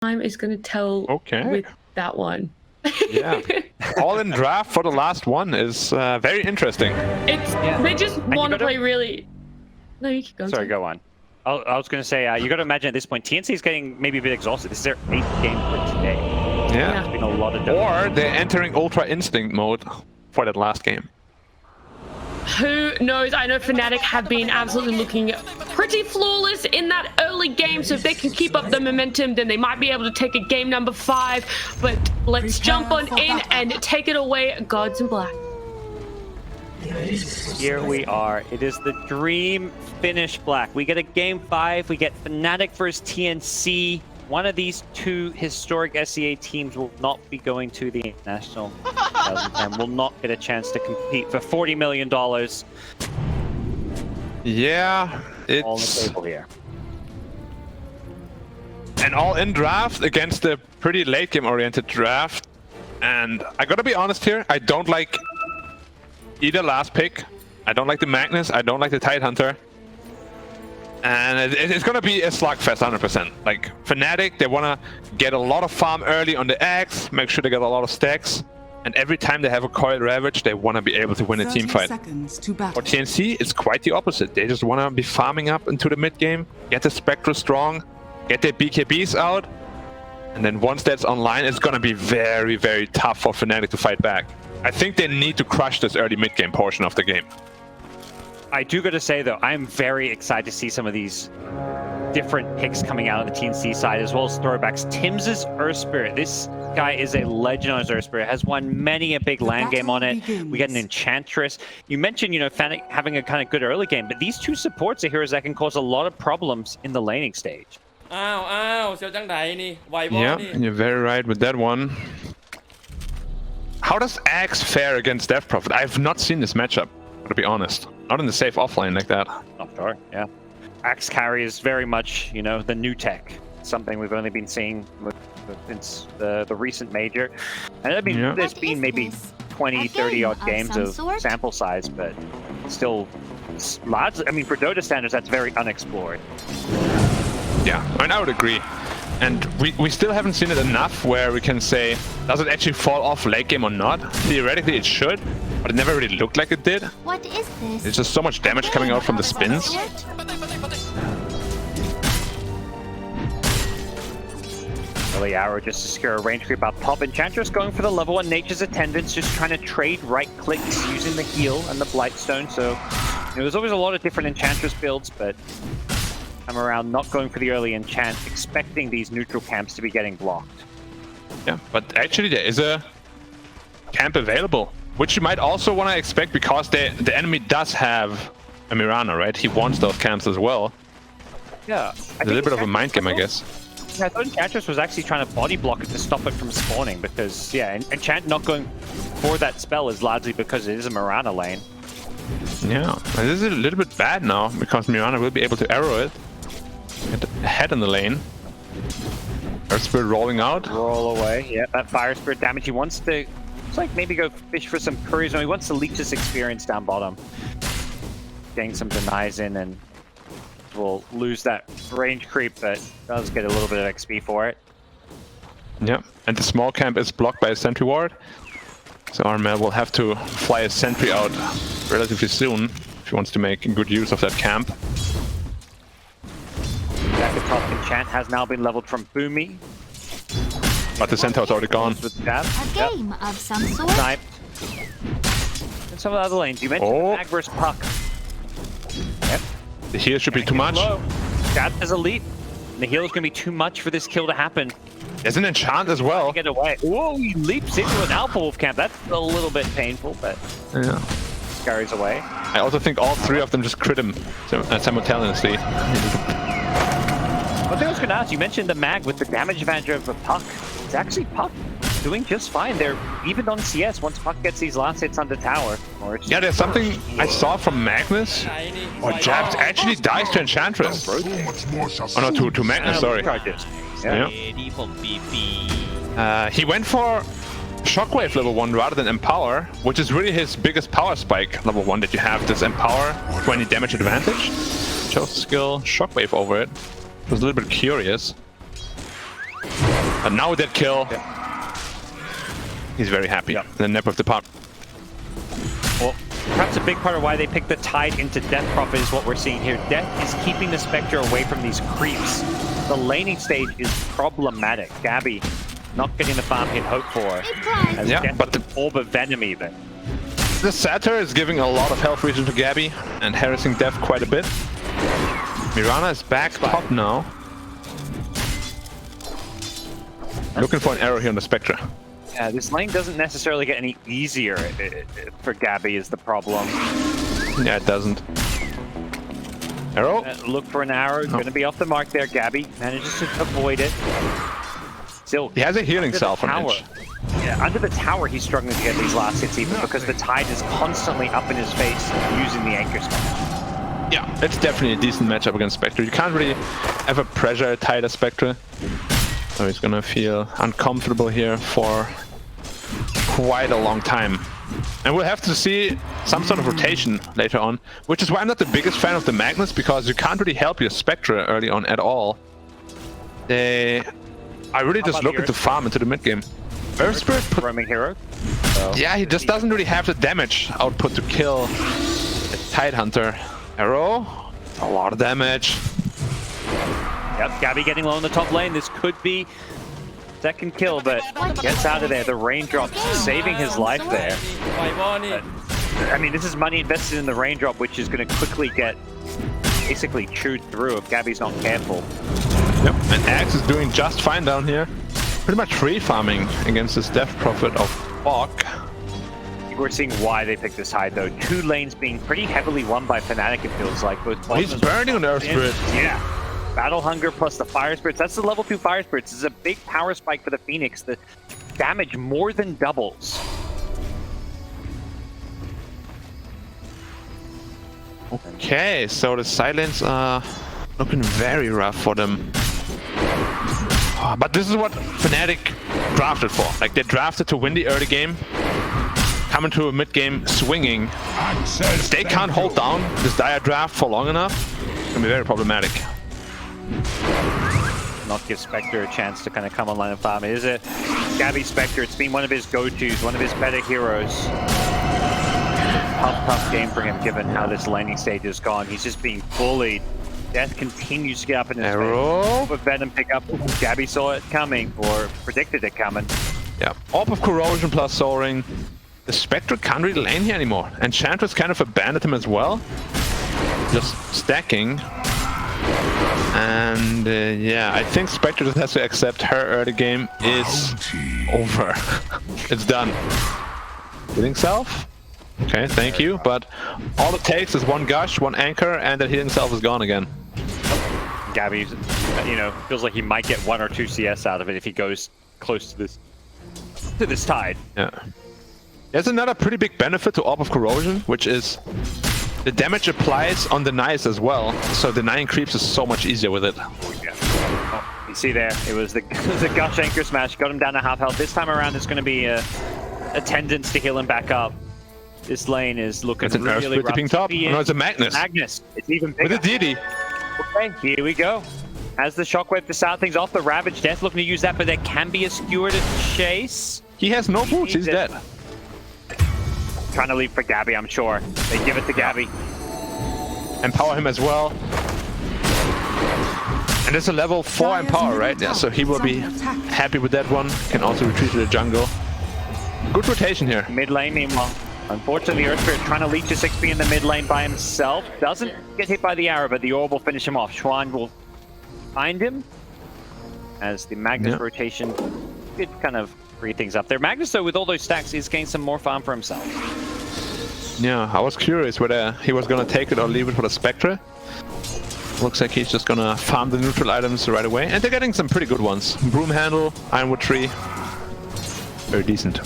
time is going to tell with that one. Yeah, all in draft for the last one is very interesting. They just want to play really. No, you keep going. Sorry, go on. I was going to say you got to imagine at this point TnC is getting maybe a bit exhausted. This is their 8th game for today. Yeah, it's been a lot of or they're entering Ultra Instinct mode for that last game. Who knows? I know Fnatic have been absolutely looking pretty flawless in that early game, so if they can keep up the momentum, then they might be able to take a game number 5. But let's jump on in and take it away, Gods in Black. Here we are. It is the dream finish, Black. We get a game 5. We get Fnatic versus TnC. One of these two historic SEA teams will not be going to the international and will not get a chance to compete for $40 million. Yeah, it's all on the table here. An all-in draft against a pretty late game oriented draft. And I gotta be honest here, I don't like either last pick. I don't like the Magnus, I don't like the Tidehunter. And it's gonna be a slugfest 100%. Like Fnatic, they wanna get a lot of farm early on the Axe, make sure they get a lot of stacks. And every time they have a Coiled Ravage, they wanna be able to win a team fight. For TnC, it's quite the opposite. They just wanna be farming up into the mid game, get the Spectre strong, get their BKBs out. And then once that's online, it's gonna be very, very tough for Fnatic to fight back. I think they need to crush this early mid game portion of the game. I do got to say, though, I'm very excited to see some of these different picks coming out on the TnC side, as well as throwbacks. Tim's Earth Spirit. This guy is a legend on his Earth Spirit. Has won many a big land game on it. We get an Enchantress. You mentioned, Fnatic having a kind of good early game, but these two supports are heroes that can cause a lot of problems in the laning stage. Yeah, you're very right with that one. How does Axe fare against Death Prophet? I've not seen this matchup, to be honest. Not in the safe offline like that. Not sure, yeah. Axe carry is very much, the new tech. Something we've only been seeing since the recent major. And I mean, there's been maybe 20, 30 odd games of sample size, but still large. I mean, for Dota standards, that's very unexplored. Yeah, I would agree. And we still haven't seen it enough where we can say, does it actually fall off late game or not? Theoretically it should, but it never really looked like it did. What is this? There's just so much damage coming out from the spins. Early arrow just to secure a range creep up top. Enchantress going for the level 1 Nature's Attendance, just trying to trade right clicks using the heal and the Blightstone. So there's always a lot of different Enchantress builds, but I'm around not going for the early enchant, expecting these neutral camps to be getting blocked. Yeah, but actually there is a camp available, which you might also want to expect because the enemy does have a Mirana, right? He wants those camps as well. Yeah. It's a little bit of a mind game, I guess. Yeah, I thought Enchantress was actually trying to body block it to stop it from spawning because, yeah, Enchant not going for that spell is largely because it is a Mirana lane. Yeah, and this is a little bit bad now because Mirana will be able to arrow it. Get ahead in the lane. Earth Spirit rolling out. Roll away. Yeah, that Fire Spirit damage. He wants to, it's like maybe go fish for some couriers. He wants to leech this experience down bottom. Getting some denies in and will lose that range creep, but does get a little bit of XP for it. Yeah, and the small camp is blocked by a sentry ward. So Armel will have to fly a sentry out relatively soon if he wants to make good use of that camp. Back at top, Enchant has now been leveled from Boomy. But the Centaur's already gone. A game of some sort. Sniped. And some of the other lanes. You mentioned Mag versus Puck. Yep. The heal should be too much. Jab is elite. And the heal is going to be too much for this kill to happen. There's an enchant as well. Get away. Whoa, he leaps into an Alpha Wolf camp. That's a little bit painful, but yeah, scurries away. I also think all three of them just crit him simultaneously. One thing I was going to ask, you mentioned the Mag with the damage advantage of Puck. It's actually Puck doing just fine. They're even on CS once Puck gets these last hits on the tower. Yeah, there's something I saw from Magnus. Or Jabs actually dies to Enchantress. Oh no, to Magnus, sorry. Yeah. He went for Shockwave level 1 rather than Empower, which is really his biggest power spike level 1 that you have, this Empower 20 damage advantage. Chose the skill Shockwave over it. Was a little bit curious. But now that kill, he's very happy. The nap of the part. Well, perhaps a big part of why they picked the Tide into Death Prophet is what we're seeing here. Death is keeping the Spectre away from these creeps. The laning stage is problematic. Gabby not getting the farm he'd hoped for. Yeah, but the Orb of Venom even. The Satyr is giving a lot of health regen to Gabby and harassing Death quite a bit. Mirana is back top now. Looking for an arrow here on the Spectre. Yeah, this lane doesn't necessarily get any easier for Gabby is the problem. Yeah, it doesn't. Arrow? Look for an arrow. Going to be off the mark there. Gabby manages to avoid it. Still, he has a healing salve on edge. Yeah, under the tower he's struggling to get these last hits even because the Tide is constantly up in his face using the anchor smash. Yeah, it's definitely a decent matchup against Spectre. You can't really ever pressure a Tide as Spectre. So he's gonna feel uncomfortable here for quite a long time. And we'll have to see some sort of rotation later on, which is why I'm not the biggest fan of the Magnus, because you can't really help your Spectre early on at all. I really just look to farm into the mid game. Earth Spirit roaming hero. So yeah, he just doesn't really have the damage output to kill a Tidehunter. Arrow, a lot of damage. Yep, Gabby getting low in the top lane. This could be second kill, but gets out of there. The raindrop saving his life there. But, I mean, this is money invested in the raindrop, which is going to quickly get basically chewed through if Gabby's not careful. Yep, and Axe is doing just fine down here. Pretty much free farming against this Death Prophet of Bok. We're seeing why they picked this Tide, though. Two lanes being pretty heavily won by Fnatic, it feels like. Both he's burning on Earth Spirit. Yeah. Battle Hunger plus the Fire Spirits. That's the level 2 Fire Spirits. This is a big power spike for the Phoenix. The damage more than doubles. Okay, so the silence are looking very rough for them. But this is what Fnatic drafted for. Like, they drafted to win the early game, come into a mid game swinging. If they can't hold down this dire draft for long enough, it's gonna be very problematic. Not give Spectre a chance to kind of come online and farm. It is a Gabby Spectre. It's been one of his go-tos, one of his better heroes. Tough game for him given how this laning stage has gone. He's just being bullied. Death continues to get up in his Arrow. face. With Venom pick up. Gabby saw it coming, or predicted it coming. Yeah, Orb of Corrosion plus Soaring. The Spectre can't really lane here anymore. Enchantress kind of abandoned him as well. Just stacking. And yeah, I think Spectre just has to accept her early game is over. It's done. Healing self? Okay, thank you. But all it takes is one gush, one anchor, and that healing self is gone again. Gabby, you know, feels like he might get 1 or 2 CS out of it if he goes close to this Tide. Yeah. There's another pretty big benefit to Orb of Corrosion, which is the damage applies on denies as well, so denying creeps is so much easier with it. Yeah. Oh, you see there, it was the Gush Anchor Smash, got him down to half health. This time around, it's going to be a tendency to heal him back up. This lane is looking it's an really Earth Spirit top. No, it's a Magnus. Magnus. It's even bigger. With a deity. Okay, here we go. Has the shockwave to start things off. The Ravage Death looking to use that, but there can be a skewer to chase. He has no boots. He's dead. Trying to leave for Gabby, I'm sure. They give it to Gabby. Empower him as well. And it's a level 4 empower, right? Yeah, so he will be happy with that one. Can also retreat to the jungle. Good rotation here. Mid lane, meanwhile. Unfortunately, Earth Spirit trying to leech his XP in the mid lane by himself. Doesn't get hit by the arrow, but the orb will finish him off. Xuan will find him as the Magnus rotation did kind of free things up there. Magnus, though, with all those stacks, is getting some more farm for himself. Yeah, I was curious whether he was gonna take it or leave it for the Spectre. Looks like he's just gonna farm the neutral items right away. And they're getting some pretty good ones. Broom Handle, Ironwood Tree. Very decent.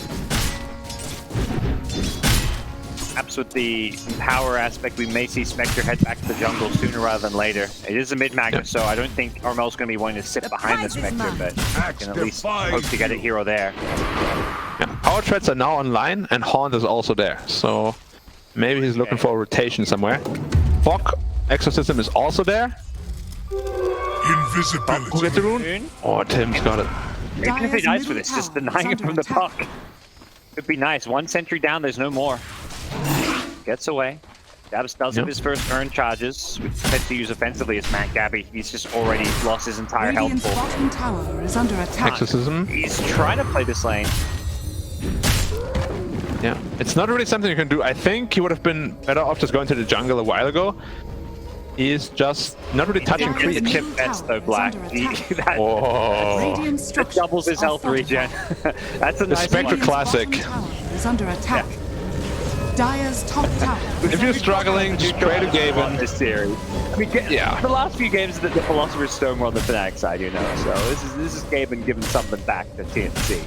Perhaps with the power aspect, we may see Spectre head back to the jungle sooner rather than later. It is a mid-Magnus, so I don't think Armel's going to be wanting to sit behind the Spectre, but can at least hope to get a hero there. Yeah, power threads are now online, and Haunt is also there, so maybe he's looking for a rotation somewhere. Bok Exorcism is also there. Invisibility. Who gets the rune? Oh, Tim's got it. Even if he dies for this, just denying him from the puck. Could be nice. One sentry down, there's no more. Gets away. Dabs does have his first earn charges, which tends to use offensively as Matt Gabby. He's just already lost his entire health Radiant's pool. bottom tower is under attack. Exorcism. He's trying to play this lane. Yeah, it's not really something you can do. I think he would have been better off just going to the jungle a while ago. He's just not really touching He did creeps. the chip bets though, Black. Oh, That doubles his health regen. That's a the nice Spectre one. classic. Tower is under attack. Dire's top tower. If you're struggling, just pray to Gaben. This series. I mean, Yeah. the last few games, the Philosopher's Stone were on the Fnatic side, you know. So this is Gaben giving something back to TnC.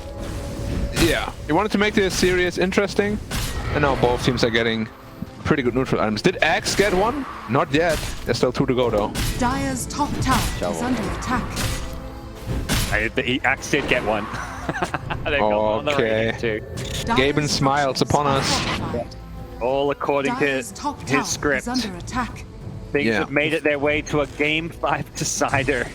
Yeah, he wanted to make this series interesting, and now both teams are getting pretty good neutral items. Did Axe get one? Not yet. There's still 2 to go though. Dire's top tower is under attack. The Axe did get one. They've got one on the Okay. rating too. Gaben smiles upon us. All according to Dire's top tower his script. is under attack. Things Yeah. have made it their way to a Game 5 decider.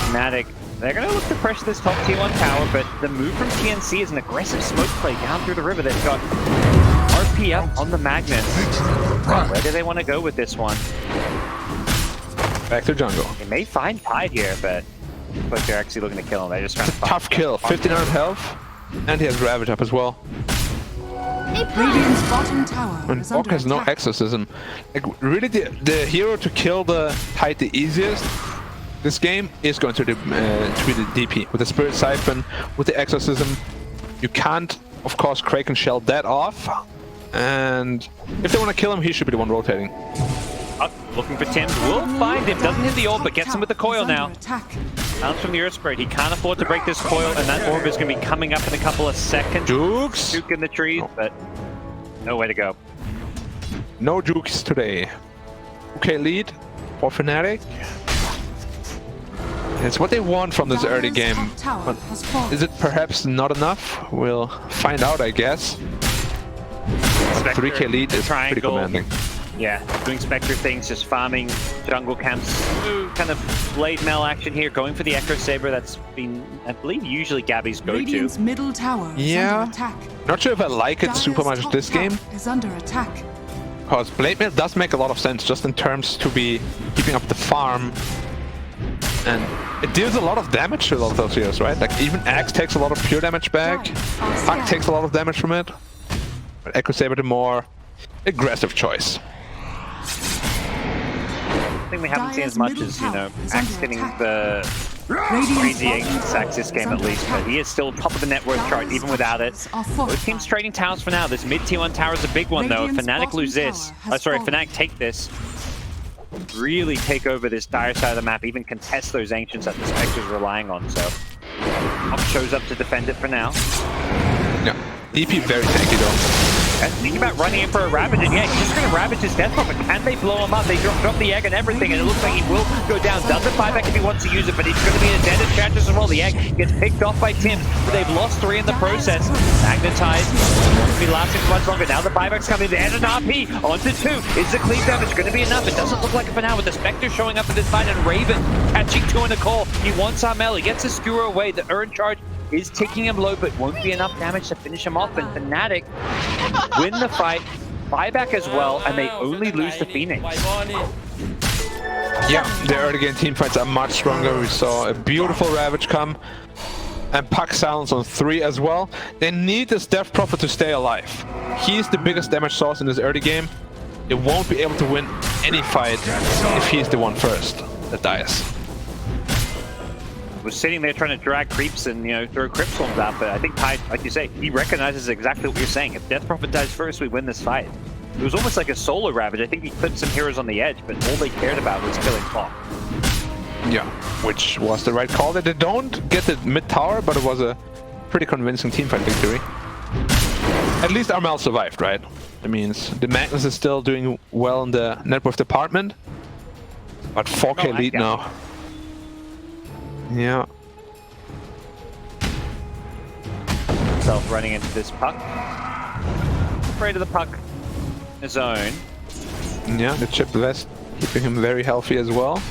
Fnatic, they're going to look to pressure this top tier 1 tower, but the move from TnC is an aggressive smoke play down through the river. They've got RP up on the Magnus. Where do they want to go with this one? Back to jungle. They may find Tide here, but looks like they're actually looking to kill him. They're just trying to Tough kill. 59 health, and he has Ravage up as well. Radiant's bottom tower And is Bok under has no attack. exorcism. Like, really, the hero to kill the Tide the easiest this game is going to be the DP. With the Spirit Siphon, with the exorcism, you can't, of course, Kraken shell that off. And if they want to kill him, he should be the one rotating. Looking for Tim. Will find him. Doesn't hit the orb, but gets him with the coil now. Attack. Bounce from the Earth Spirit. He can't afford to break this coil, and that orb is going to be coming up in a couple of seconds. Jukes? Juke in the trees, but no way to go. No jukes today. Okay, lead for Fnatic. It's what they want from this early Dire's game. top tower But has fallen. is it perhaps not enough? We'll find out, I guess. 3k lead is pretty Triangle. commanding. Yeah, doing Spectre things, just farming jungle camps. Ooh, kind of blade mail action here, going for the Echo Saber. That's been, I believe, usually Gabby's go-to. Radiant's middle tower is Yeah. under attack. Not sure if I like it Dire's super much top this tower game, is under attack. because blade mail does make a lot of sense just in terms to be keeping up the farm. And it deals a lot of damage to a lot of those heroes, right? Like even Axe takes a lot of pure damage back. Puck takes a lot of damage from it. But Echo Saber the more aggressive choice. I think we haven't seen as much as, you know, Axe getting the crazy ancient sacks this game at least, but he is still top of the net worth chart even without it. Both teams trading towers for now. This mid tier 1 tower is a big one though. If Fnatic lose this, Fnatic take this, really take over this dire side of the map, even contest those ancients that the Spectre's relying on, so Pop shows up to defend it for now. Yeah. DP very tanky though. And thinking about running in for a Ravage, and yeah, he's just going to Ravage his Death Prophet. Can they blow him up? They drop the egg and everything, and it looks like he will go down. Doesn't buy back if he wants to use it, but it's going to be a dead charges as well. The egg gets picked off by Tim, but they've lost 3 in the process. Magnetized, won't be lasting for much longer. Now the buyback's coming in, and an RP onto 2. Is the cleave damage going to be enough? It doesn't look like it for now, with the Spectre showing up at this fight, and Raven catching 2 in a call. He wants Armel, he gets the skewer away. The earn charge is ticking him low, but won't be enough damage to finish him off, and Fnatic win the fight, buyback as well, and they only lose to Phoenix. Yeah, the early game team fights are much stronger. We saw a beautiful Ravage come, and Puck silence on 3 as well. They need this Death Prophet to stay alive. He's the biggest damage source in this early game. They won't be able to win any fight if he's the one first that dies. Was sitting there trying to drag creeps and, you know, throw crypt storms out, but I think Tide, like you say, he recognizes exactly what you're saying. If Death Prophet dies first, we win this fight. It was almost like a solo Ravage. I think he clipped some heroes on the edge, but all they cared about was killing Pop. Yeah, which was the right call. They don't get the mid tower, but it was a pretty convincing teamfight victory. At least Armel survived, right? That means the Magnus is still doing well in the net worth department, but 4k lead now. Yeah. Himself running into this puck. Afraid of the puck. His own. Yeah, the chip vest keeping him very healthy as well.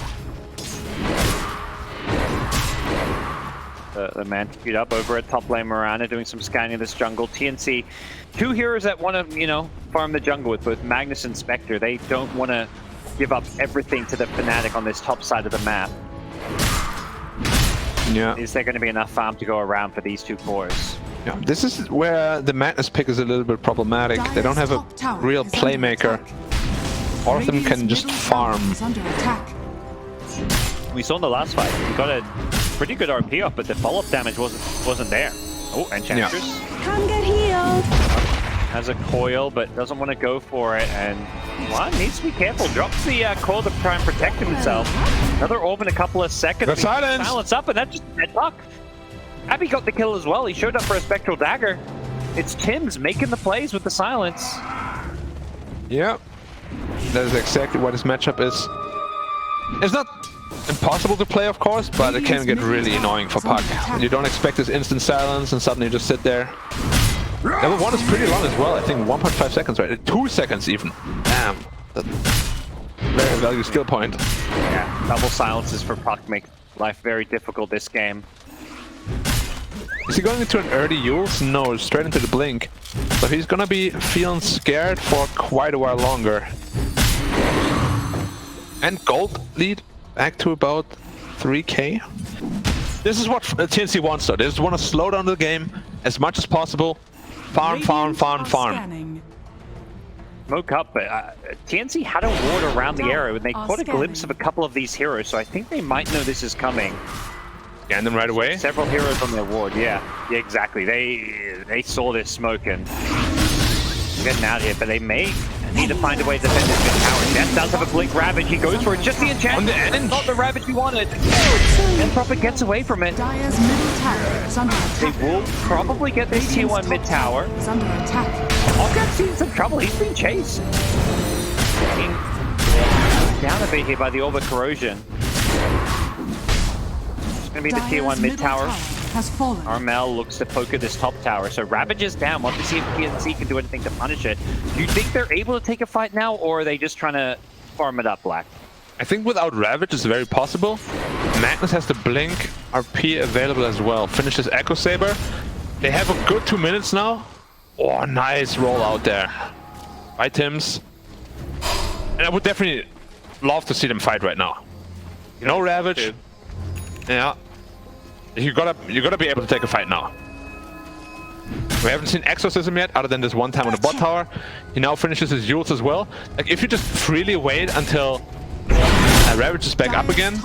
the man queued up over at top lane. Miranda doing some scanning of this jungle. TnC, two heroes that want to, you know, farm the jungle with both Magnus and Spectre. They don't want to give up everything to the Fnatic on this top side of the map. Yeah. Is there going to be enough farm to go around for these two cores? Yeah, this is where the Magnus pick is a little bit problematic. They don't have a real playmaker. All of them can just farm. We saw in the last fight, he got a pretty good RP up, but the follow-up damage wasn't there. Oh, Enchantress. Come get healed. Has a coil, but doesn't want to go for it, and Juan needs to be careful. Drops the coil to try and protect himself. Another orb in a couple of seconds. The silence! Silence up, and that's just dead luck. Abby got the kill as well. He showed up for a Spectral Dagger. It's Tim's making the plays with the silence. Yeah, that is exactly what his matchup is. It's not impossible to play, of course, but it can get really annoying for Puck. You don't expect this instant silence, and suddenly you just sit there. Level 1 is pretty long as well. I think 1.5 seconds, right? 2 seconds even. Damn. Very value skill point. Yeah, double silences for Puck make life very difficult this game. Is he going into an early use? No, straight into the blink. So he's gonna be feeling scared for quite a while longer. And gold lead back to about 3k. This is what TnC wants though. They just want to slow down the game as much as possible. Farm. Smoke up, but TnC had a ward around the area and they caught a glimpse of a couple of these heroes, so I think they might know this is coming. Scan them right away. Several heroes on their ward, yeah, exactly. They saw this smoke and getting out here, but they may need to find a way to defend this mid tower. Death does have a blink ravage. He goes for it, just the enchantment. Not the ravage he wanted. And Prophet gets away from it. Dire's middle tower is under attack. They will probably get this tier 1 mid tower. Is under attack. Ogre's seen some trouble. He's been chased. Getting down a bit here by the Orb of Corrosion. It's going to be the tier 1 mid tower. Has fallen. Armel looks to poke at this top tower, so Ravage is down. Want to see if TnC can do anything to punish it. Do you think they're able to take a fight now, or are they just trying to farm it up, Black? I think without Ravage it's very possible. Magnus has the blink RP available as well. Finishes Echo Saber. They have a good 2 minutes now. Oh, nice roll out there by Tims. And I would definitely love to see them fight right now. No Ravage. Yeah. You gotta be able to take a fight now. We haven't seen Exorcism yet, other than this one time on the bot tower. He now finishes his ults as well. Like, if you just freely wait until Ravage is back up again,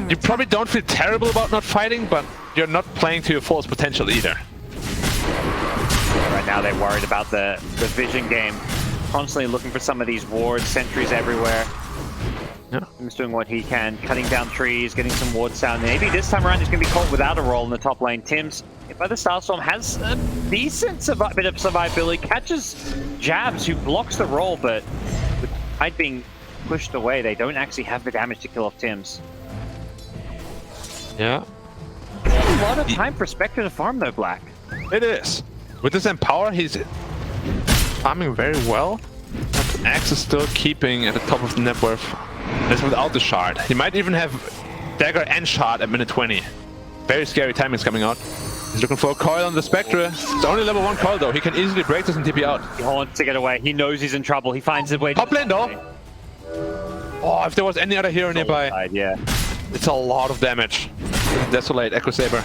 you probably don't feel terrible about not fighting, but you're not playing to your fullest potential either. Right now they're worried about the vision game. Constantly looking for some of these wards, sentries everywhere. Yeah. He's doing what he can, cutting down trees, getting some wards down. Maybe this time around he's going to be caught without a roll in the top lane. Tims, if by the Starstorm, has a decent bit of survivability, catches Jabs, who blocks the roll, but with Tide being pushed away, they don't actually have the damage to kill off Tims. Yeah. A lot of time for Spectre to farm though, Black. It is. With this Empower, he's farming very well. But Axe is still keeping at the top of the net worth. That's without the shard. He might even have dagger and shard at minute 20. Very scary timings coming out. He's looking for a coil on the Spectre. It's only level 1 coil though. He can easily break this and TP out. He wants to get away. He knows he's in trouble. He finds a way to... Top lane though. Oh, if there was any other hero nearby. Side, yeah. It's a lot of damage. Desolate Echo Saber.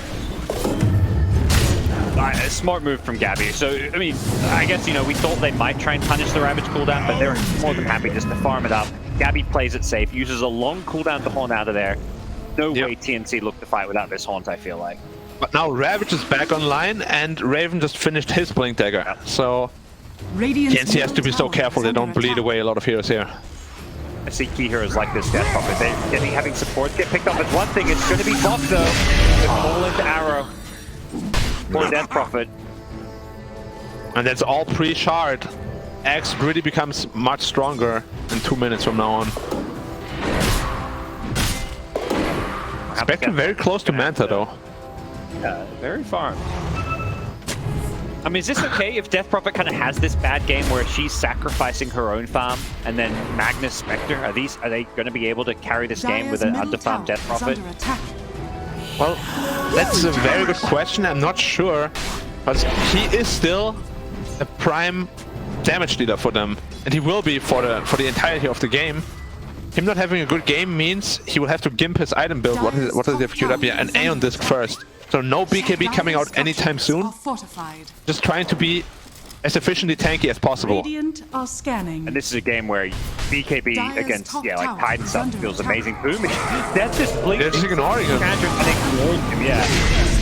A smart move from Gabby. So, I mean, I guess, you know, we thought they might try and punish the Ravage cooldown, but they're more than happy just to farm it up. Gabby plays it safe, uses a long cooldown to Haunt out of there. No way TnC look to fight without this Haunt, I feel like. But now Ravage is back online, and Raven just finished his Blink Dagger. So, TnC has to be so careful they don't bleed away a lot of heroes here. I see key heroes like this Death Prophet. Having supports get picked up is one thing. It's going to be bot though. They fall into Arrow. Poor Death Prophet. And that's all pre-shard. Axe really becomes much stronger in 2 minutes from now on. Spectre very close to Manta though. Yeah, very far. I mean, is this okay if Death Prophet kind of has this bad game where she's sacrificing her own farm, and then Magnus, Spectre, are they going to be able to carry this game with an underfarmed Death Prophet? Well, that's a very good question. I'm not sure. But he is still a prime damage dealer for them. And he will be for the entirety of the game. Him not having a good game means he will have to gimp his item build. What does he have queued up here? An Aeon Disc first. So no BKB coming out anytime soon. Just trying to be as efficiently tanky as possible. Radiant are scanning. And this is a game where BKB against, like Ti10 stuff feels amazing. Boom. That's just blinking. They're just ignoring him. Yeah.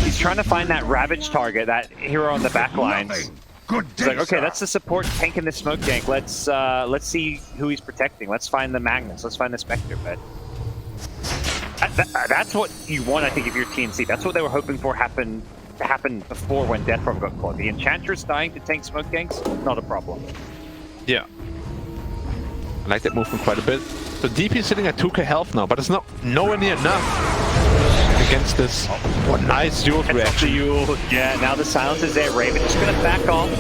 He's trying to find that Ravage target, that hero on the back lines. He's like, okay, that's the support tank in the smoke gank. Let's see who he's protecting. Let's find the Magnus. Let's find the Spectre. But that's what you want, I think, if you're TnC. That's what they were hoping for to happen before when Deathrob got caught. The Enchantress dying to tank smoke ganks, not a problem. Yeah. I like that movement quite a bit. So DP is sitting at 2k health now, but it's nowhere near enough against this. What nice dual reaction. Yeah, now the silence is there. Raven just gonna back off.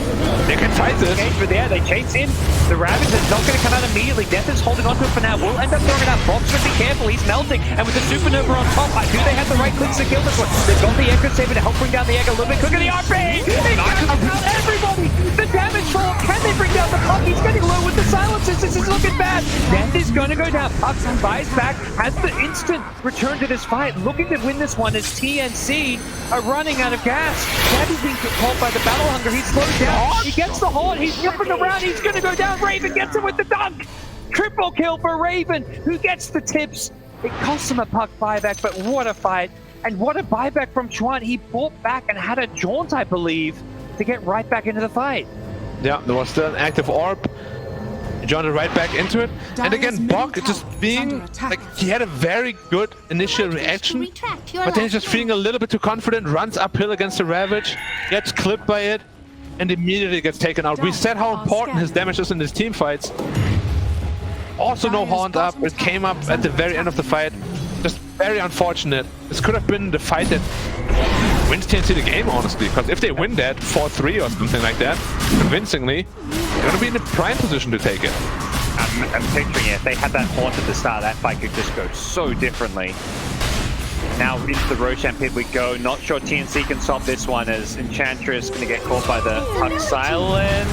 They can fight this. But yeah, they chase in. The Ravage is not gonna come out immediately. Death is holding onto it for now. We'll end up throwing it out. Box should be careful. He's melting. And with the Supernova on top, do they have the right clicks to kill this one? They've got the Echo Saber to help bring down the egg a little bit quicker. The RP! He's gonna knock out everybody! The damage fall. Can they bring down the Puck? He's getting low with the silences. This is looking bad. Death is gonna go down. Puck buys back. Has the instant return to this fight. Looking to win this one as TnC are running out of gas. Gabby's being caught by the battle hunger. He's slowed down. He gets the horn. He's jumping around. He's going to go down. Raven gets him with the dunk. Triple kill for Raven, who gets the tips. It costs him a Puck buyback, but what a fight. And what a buyback from Chuan. He bought back and had a jaunt, I believe, to get right back into the fight. Yeah, there was still an active orb. He joined right back into it. And again, Bok just being like, he had a very good initial reaction, but then he's just feeling a little bit too confident, runs uphill against the Ravage, gets clipped by it, and immediately gets taken out. We said how important his damage is in his team fights. Also no Haunt up, it came up at the very end of the fight. Just very unfortunate. This could have been the fight that wins TnC the game, honestly, because if they win that 4-3 or something like that, convincingly, they're going to be in a prime position to take it. I'm picturing it. If they had that haunt at the start, that fight could just go so differently. Now into the Roshan pit we go. Not sure TnC can stop this one as Enchantress going to get caught by the Puck silence.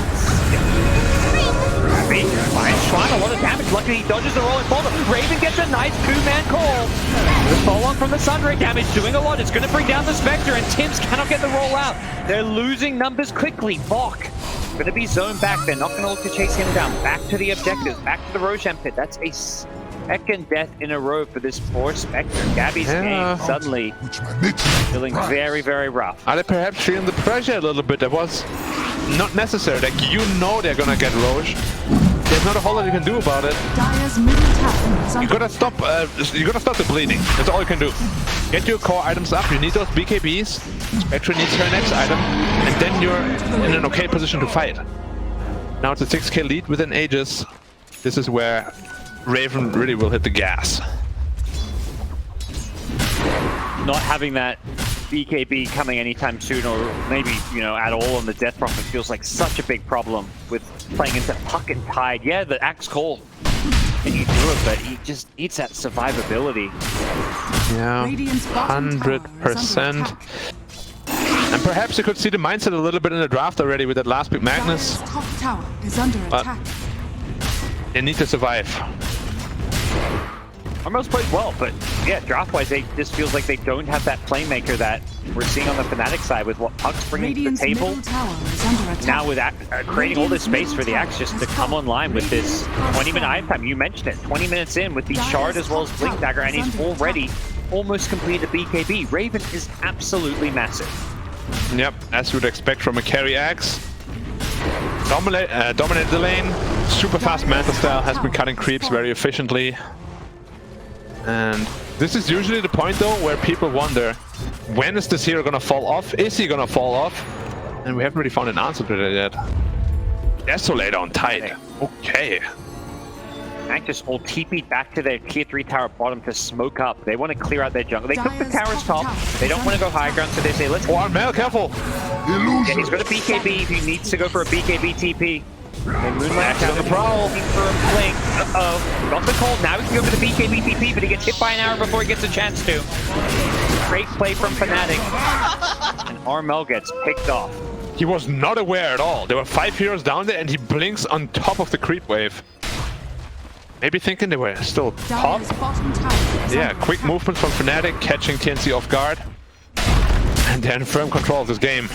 Finds Chuan a lot of damage. Luckily he dodges the rolling folder. Raven gets a nice two-man call. The follow-on from the Sunray damage doing a lot. It's going to bring down the Spectre, and Tims cannot get the roll out. They're losing numbers quickly. Bok going to be zoned back. They're not going to look to chase him down. Back to the objectives. Back to the Roshan pit. That's a second death in a row for this poor Spectre. Gabby's game suddenly feeling very, very rough. Are they perhaps feeling the pressure a little bit? That was not necessary. Like, you know they're gonna get Roche. There's not a whole lot you can do about it. You gotta stop. You gotta stop the bleeding. That's all you can do. Get your core items up. You need those BKBs. Spectre needs her next item, and then you're in an okay position to fight. Now it's a 6k lead within Aegis. This is where Raven really will hit the gas. Not having that BKB coming anytime soon, or maybe, you know, at all on the Death Prophet feels like such a big problem with playing into Puck and Tide. Yeah, the Axe Call, and you do it, but he just needs that survivability. Yeah, 100%. And perhaps you could see the mindset a little bit in the draft already with that last pick, Magnus. Top tower is under attack. They need to survive. Almost played well, but yeah, draft-wise, they just feels like they don't have that playmaker that we're seeing on the Fnatic side with what Puck's bringing to the table. Now with creating all this space for the Axe just to come online with this 20-minute item time. You mentioned it, 20 minutes in with the Shard as well as Blink Dagger, and he's already almost completed the BKB. Raven is absolutely massive. Yep, as you would expect from a carry Axe. Dominate the lane, super fast Manta style, has been cutting creeps very efficiently. And this is usually the point though where people wonder, when is this hero gonna fall off? Is he gonna fall off? And we haven't really found an answer to that yet. Desolate on Tide. Okay. Mac just all TP'd back to their tier 3 tower bottom to smoke up. They want to clear out their jungle. They took the tower's top. They don't want to go high ground, so they say, let's... Oh, Mel, careful! Yeah, he's got a BKB if he needs to go for a BKB TP. And Moonlight on the prowl. For a blink. Uh-oh. Got the call. Now he can go for the BKB TP, but he gets hit by an arrow before he gets a chance to. Great play from Fnatic. And Armel gets picked off. He was not aware at all. There were 5 heroes down there and he blinks on top of the creep wave. Maybe thinking they were still pop. Dire's bottom tower is Yeah, under quick attack. movement from Fnatic, catching TnC off guard. And they're in firm control of this game.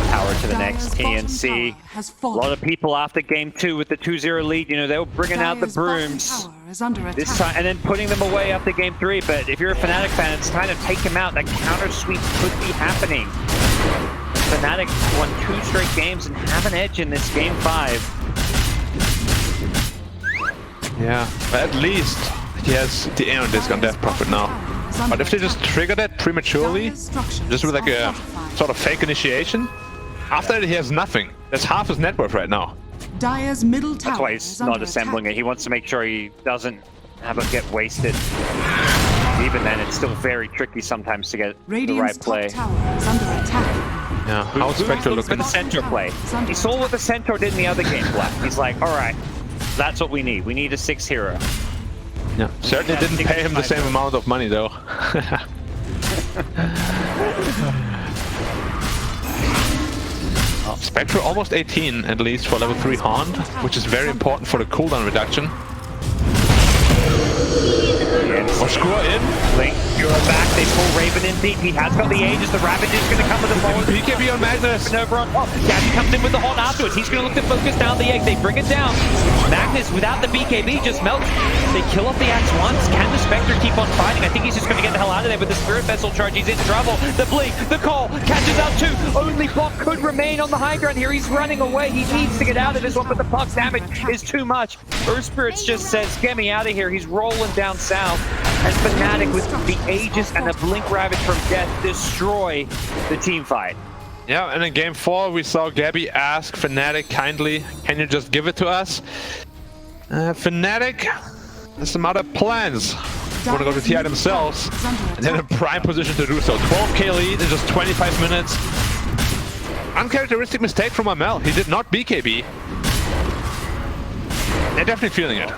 Power to the next Dire's bottom TnC. tower has A fallen. lot of people after game 2 with the 2-0 lead, you know, they were bringing out the Dire's bottom brooms. tower is under This attack. time, and then putting them away after game 3. But if you're a Fnatic fan, it's time to take him out. That counter sweep could be happening. Fnatic won 2 straight games and have an edge in this game 5. Yeah, but at least he has the air on disc on Death Prophet now. But if they just trigger that prematurely, just with like a sort of fake initiation, after that he has nothing. That's half his net worth right now. Dire's middle tower That's why is he's under not assembling attack. it. He wants to make sure he doesn't have it get wasted. Even then, it's still very tricky sometimes to get the Radiant's right play. top tower is under attack. Yeah, how's Spectre Looks for looking? the Centaur play. He saw what the Centaur did in the other game, Black. He's like, all right, that's what we need. We need a 6 hero. Yeah, certainly didn't pay him the same amount of money though. Spectre almost 18 at least for level 3 Haunt, which is very important for the cooldown reduction. Or Screw in. Link, you're back. They pull Raven in deep. He has got the Aegis. The Ravage is going to come with the forward. BKB on Magnus. Over on top. Gabby comes in with the Haunt afterwards. He's going to look to focus down the egg. They bring it down. Magnus, without the BKB, just melts. They kill off the axe once. Can the Spectre keep on fighting? I think he's just going to get the hell out of there with the Spirit Vessel charge. He's in trouble. The blink, the call, catches out 2. Only Puck could remain on the high ground here. He's running away. He needs to get out of this one, but the Puck's damage is too much. Earth Spirits just says, get me out of here. He's rolling down south. And Fnatic with the Aegis and the Blink Ravage from Death destroy the team fight. Yeah, and in game 4 we saw Gabby ask Fnatic kindly, can you just give it to us? Fnatic has some other plans. Want to go to Ti themselves, and they're in a prime position to do so. 12k lead in just 25 minutes. Uncharacteristic mistake from Armel. He did not BKB. They're definitely feeling it.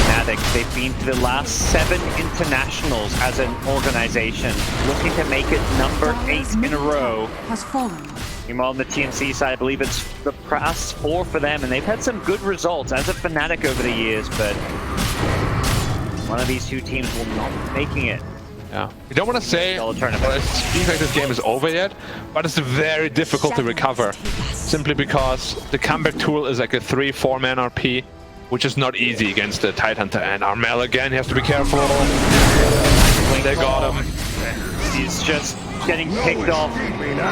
Fnatic, they've been to the last 7 internationals as an organization, looking to make it number 8 in a row. Has fallen. Meanwhile, on the TnC side, I believe it's the past 4 for them, and they've had some good results as a Fnatic over the years, but one of these 2 teams will not be making it. Yeah, we don't want to say or tournament. it seems like this game is over yet, but it's very difficult to recover, simply because the comeback tool is like a 3-4 man RP, which is not easy against the Tidehunter. And Armel again, he has to be careful. They got him. He's just getting picked off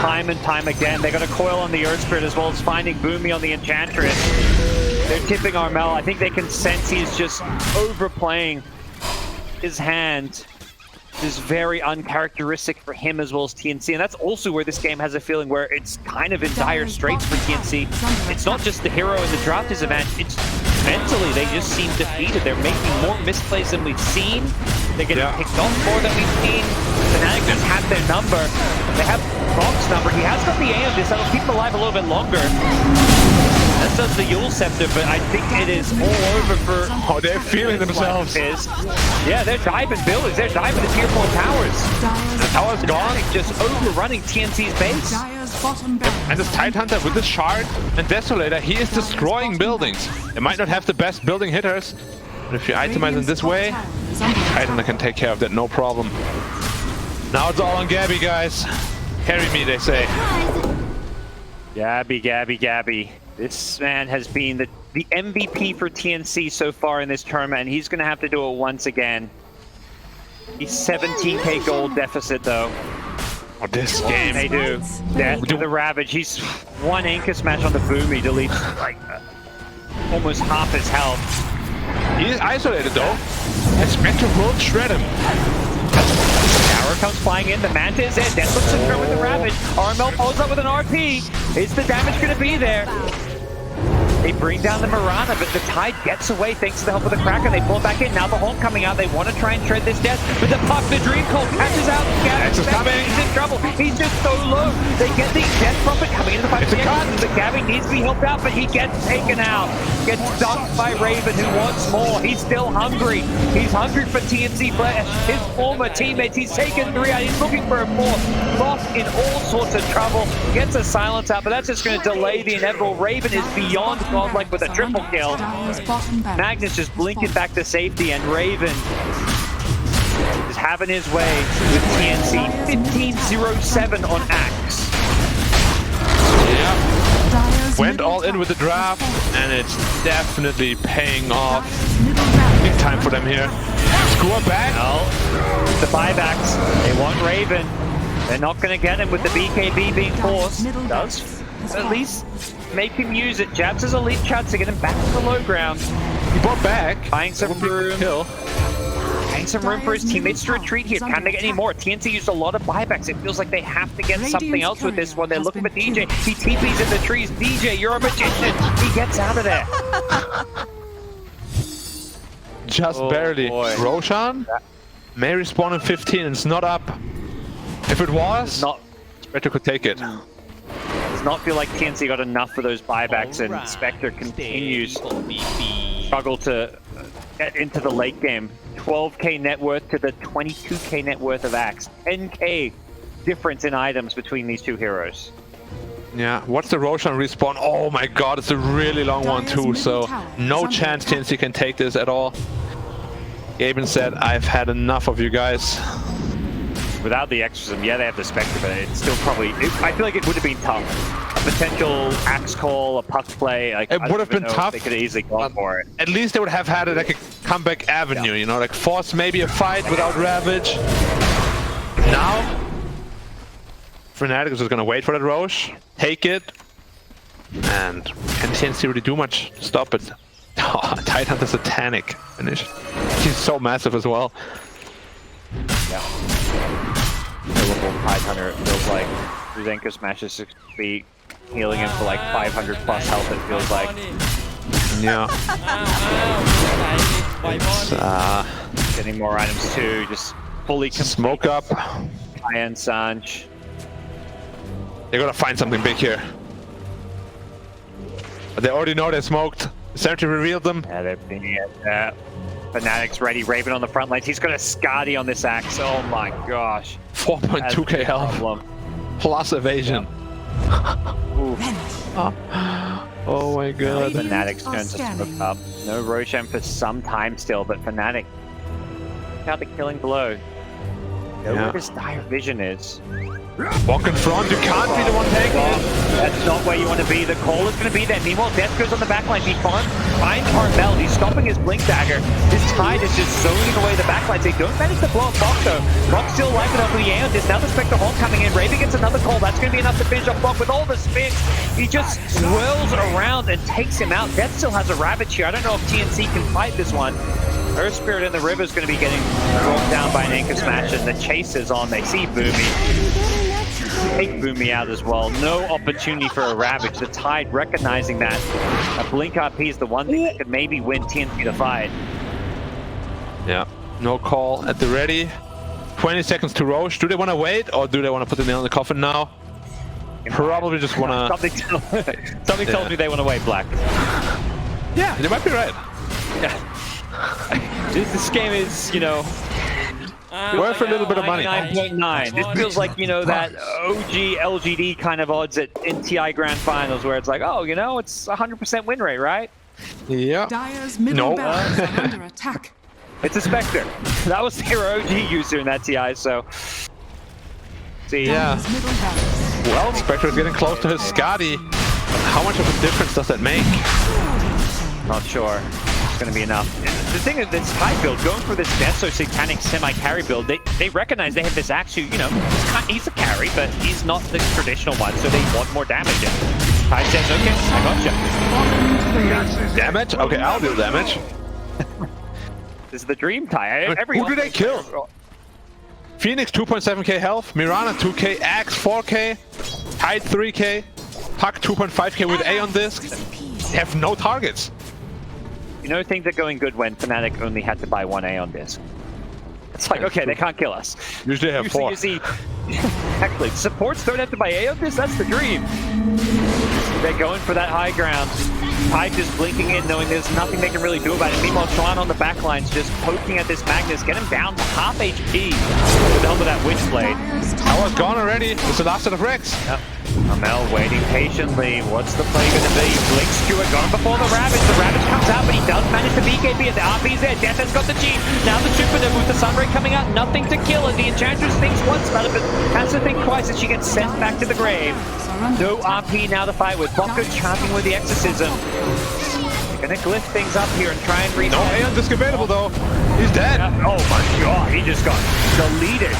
time and time again. They got a coil on the Earth Spirit as well as finding Boomy on the Enchantress. They're tipping Armel. I think they can sense he's just overplaying his hand. This is very uncharacteristic for him as well as TnC, and that's also where this game has a feeling where it's kind of in dire straits for TnC. It's not just the hero and the draft disadvantage, it's mentally they just seem defeated. They're making more misplays than we've seen. They're getting picked off more than we've seen. Fnatic just have their number. They have Bob's number. He has got the A on this. That'll keep him alive a little bit longer. That does the Yule Scepter, but I think it is all over for... Oh, they're feeling themselves. Yeah, they're diving buildings. They're diving the tier 4 towers. The tower's gone. Just overrunning TnC's base. Dire's bottom barracks. And this Tidehunter with this Shard and Desolator, he is destroying buildings. They might not have the best building hitters, but if you itemize in this way, Tidehunter can take care of that, no problem. Now it's all on Gabby, guys. Carry me, they say. Gabby. This man has been the MVP for TnC so far in this tournament, and he's going to have to do it once again. He's 17k gold deficit, though. Oh, this game. They do. Death to the Ravage. He's 1 anchor smash on the Boomy, deletes like almost half his health. He is isolated, though. And Spectre will shred him. Tower comes flying in, the Manta is in, Death looks to throw with the Ravage. Armel follows up with an RP. Is the damage going to be there? They bring down the Mirana, but the Tide gets away thanks to the help of the Kraken. They pull back in. Now the Horn coming out. They want to try and shred this death, but the puck, the Dream Cold catches out. X is coming. He's in trouble. He's just so low. They get the Death Prophet coming into the fight. But Gabby needs to be helped out, but he gets taken out. Gets dunked by Raven, who wants more. He's still hungry. He's hungry for TnC players. His former teammates. He's taken 3 out. He's looking for a 4th. Lost in all sorts of trouble. Gets a silence out, but that's just going to delay the inevitable. Raven is beyond godlike with a triple kill. Magnus just blinking back to safety, and Raven is having his way with TnC. 15-0-7 on Axe. Yeah. Went all in with the draft, and it's definitely paying off. Big time for them here. Score back. No. The buybacks. They want Raven. They're not going to get him with the BKB being forced. Does at least make him use it. Jabs has a lead chance to get him back to the low ground. He bought back. Buying some room. Buying some room for his teammates to retreat here. Can they get any more? TnC used a lot of buybacks. It feels like they have to get something else with this one. They're looking for DJ. He TP's in the trees. DJ, you're a magician. He gets out of there. Just barely. Boy. Roshan may respawn in 15 and it's not up. If it was, Spectre could take it. Does not feel like TnC got enough for those buybacks, and Spectre continues struggle to get into the late game. 12k net worth to the 22k net worth of Axe. 10k difference in items between these two heroes. Yeah, what's the Roshan respawn? Oh my god, it's a really long one too, so no chance TnC can take this at all. Gaben said, I've had enough of you guys. Without the exorcism, yeah, they have the Spectre, but it's still probably... I feel like it would have been tough. A potential axe call, a puck play. Like, it would have been tough. They could have easily gone for it. At least they would have had it like a comeback avenue, you know, like force maybe a fight without Ravage. Now, Fnatic is just gonna wait for that Roche, take it, and can TnC really do much? Stop it. Oh, Ti10 satanic finish. He's so massive as well. Yeah. Tide Hunter, it feels like Ruzenko smashes 6 feet, healing him for like 500 plus health, it feels like. Yeah. It's, getting more items too, just fully smoke up. And Sanj. They're gonna find something big here. But they already know they smoked. Sentry revealed them. Yeah, they're being it. Fnatic's ready. Raven on the front lines. He's got a Scotty on this Axe. Oh my gosh. 4.2k health. Plus evasion. Oh my god. Fnatic's turn to smoke up. No Roshan for some time still, but Fnatic got the killing blow. Know where this dire vision is. Walk in front, you can't be the one taking it. That's not where you want to be. The call is going to be there. Meanwhile, Death goes on the backline. He finds Carmel. He's stopping his Blink Dagger. This Tide is just zoning away the backlines. They don't manage to blow up Bok though. Bok still lights it up with the Aeon Disc. Now the Spectre Horn coming in. Raven gets another call. That's going to be enough to finish off Bok with all the spins. He just swirls around and takes him out. Death still has a Ravage here. I don't know if TnC can fight this one. Earth Spirit in the river is going to be getting brought down by an Anchor Smash, and the chase is on. They see Boomy. Take Boomy out as well. No opportunity for a Ravage. The Tide recognizing that a Blink RP is the one thing that could maybe win TnC the fight. Yeah, no call at the ready. 20 seconds to Roche. Do they want to wait, or do they want to put the nail in the coffin now? Probably just want to... Something tells me they want to wait, Black. Yeah, they might be right. Yeah. This game is, you know... worth a little bit of money. 9.9. This feels like, you know, that OG LGD kind of odds at NTI Grand Finals where it's like, oh, you know, it's 100% win rate, right? Yeah. Dire's middle barracks are under attack. It's a Spectre. That was their OG user in that TI, so... See, yeah. Well, Spectre is getting close to his Scotty. How much of a difference does that make? Not sure. It's going to be enough. The thing is, this Tide build, going for this Death So Satanic semi-carry build, they recognize they have this Axe who, you know, he's a carry, but he's not the traditional one, so they want more damage. And Tide says, okay, I gotcha. Damage? Okay, I'll do damage. This is the dream Tide. Who did they kill? Phoenix 2.7k health, Mirana 2k, Axe 4k, Tide 3k, Puck 2.5k with Aeon Disc. They have no targets. You know, things are going good when Fnatic only had to buy 1A on disc. It's like, okay, they can't kill us. Usually have 4. You see, exactly. Supports don't have to buy A on this. That's the dream. They're going for that high ground. Tide just blinking in, knowing there's nothing they can really do about it. Meanwhile, Chuan on the backlines just poking at this Magnus, get him down to half HP with the help of that Witchblade. I was gone already. It's the last set of Rex. Yep. Amel waiting patiently. What's the play going to be? Blink Skewer got him before the Ravage. The Ravage comes out, but he does manage to BKB, and the RP's there. Death has got the G. Now the Jupiter with the Sunray coming out. Nothing to kill, and the Enchantress thinks once about it, but has to think twice as she gets sent back to the grave. No RP now to fight with. Bonko chanting with the Exorcism. They're going to glyph things up here and try and reach. No Aeon disc available though. He's dead. Oh my god, he just got deleted.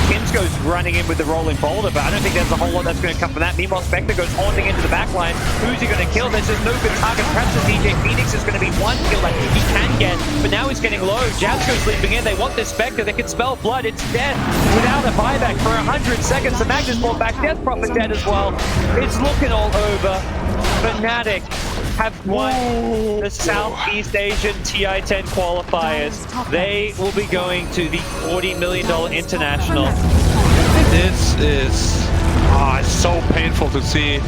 Tims goes running in with the rolling boulder, but I don't think there's a whole lot that's going to come from that. Meanwhile, Spectre goes haunting into the backline. Who's he going to kill? There's just no good target. Perhaps the DJ Phoenix is going to be one kill that he can get, but now he's getting low. Jabs goes leaping in. They want this Spectre. They can spell blood. It's dead without a buyback for 100 seconds. The Magnus brought back. Death Prophet dead as well. It's looking all over. Fnatic have won the Southeast Asian Ti10 qualifiers. They will be going to the $40 million international. This is it's so painful to see.